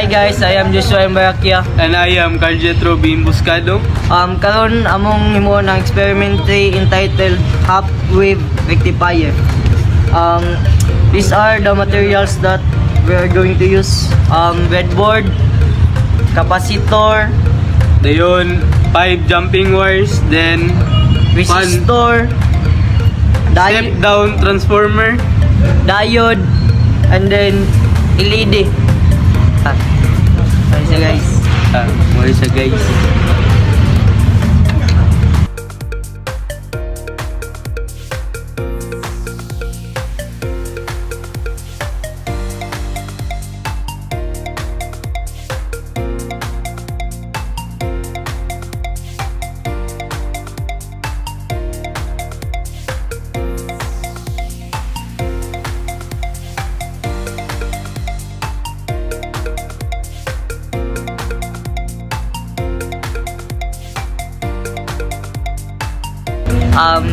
Hi guys, I am Joshua Mbarakia. And I am Carjetro Bimbuscado. Karon among himo ng experiment entitled half wave rectifier. These are the materials that we are going to use. Breadboard, capacitor, Dayon 5 jumping wires, then resistor, step down transformer, diode, and then LED. Mari siya guys. Mari siya guys.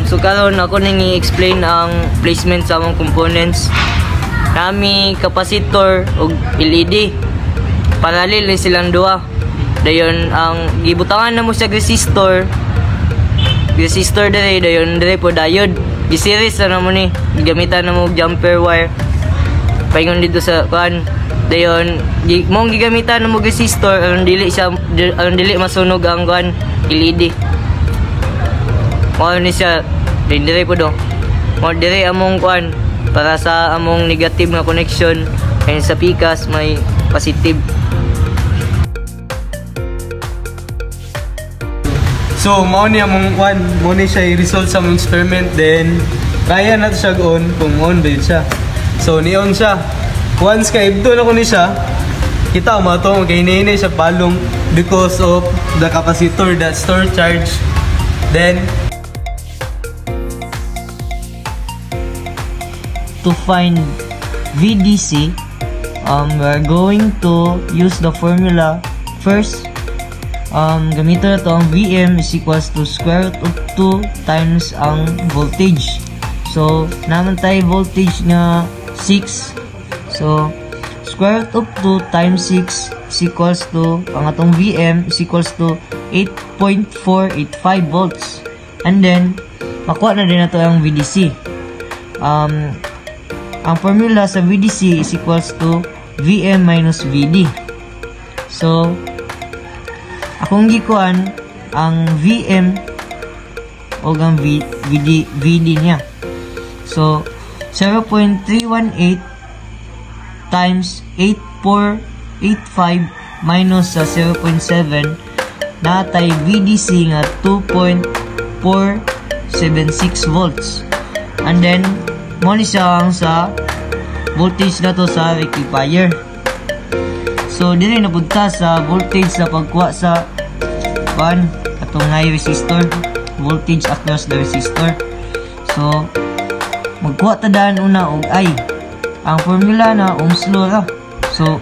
So karon ako nang i-explain ang placement sa among components. Kami capacitor ug LED. Parallel ni silang duha. Dayon ang gibutangan namo sa resistor. Resistor dire dayon dire po diode. Gi-series na mo ni. Gamitan namo og jumper wire. Paingon dito sa kan. Dayon mong gigamitan namo resistor ang dili masunog ang kan LED. Mao ni siya dire po do. Mao dire among kuan para sa among negative nga connection and sa pikas may positive. So mao ni among kuan, mao ni siya i-result sa among experiment, then kaya nato siya on kung on ba yun siya. So ni-on siya. Once ka ibdo na ko ni siya, kita mo to magkahinay siya palong because of the capacitor that store charge. Then to find VDC, we're going to use the formula first. Gamitin na to ang VM is equals to square root of 2 times ang voltage. So, naman tayo voltage na 6. So, square root of 2 times 6 is equals to, ang atong VM is equals to 8.485 volts. And then, makuha na din na to ang VDC. Ang formula sa VDC is equals to VM minus VD. So, akong gikuan ang VM o ang VD niya. So, 0.318 times 8485 minus sa 0.7 natay VDC nga 2.476 volts. And then, mo ni siya ang sa voltage na to sa rectifier. So dili napunta sa voltage sa pagkuha sa atong high resistor, voltage across the resistor. So magkuha ta daan una og I. Ang formula na Ohm's law ra. So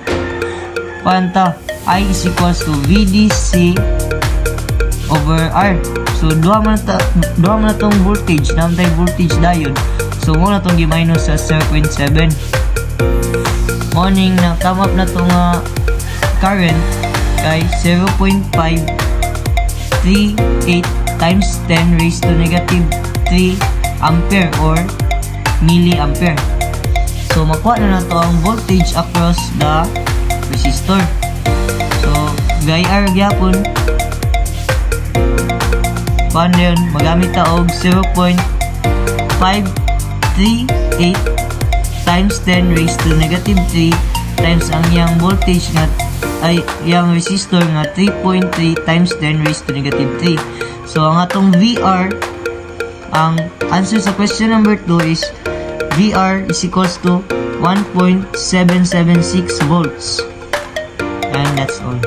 panta I is equals to VDC over R. So duha man na tong voltage, namtay voltage diode. So, muna itong gi-minus sa 0.7. Morning na come up na itong current kay 0.538 times 10 raised to negative 3 ampere or milliampere. So, makuha na ito ang voltage across the resistor. So, VIR gyapon. Paano yun? Magamit ta og 0.538 times 10 raised to negative 3 times ang yang voltage nga ay yang resistor nga 3.3 times 10 raised to negative 3. So ang atong VR, ang answer sa question number 2 is VR is equals to 1.776 volts. And that's all.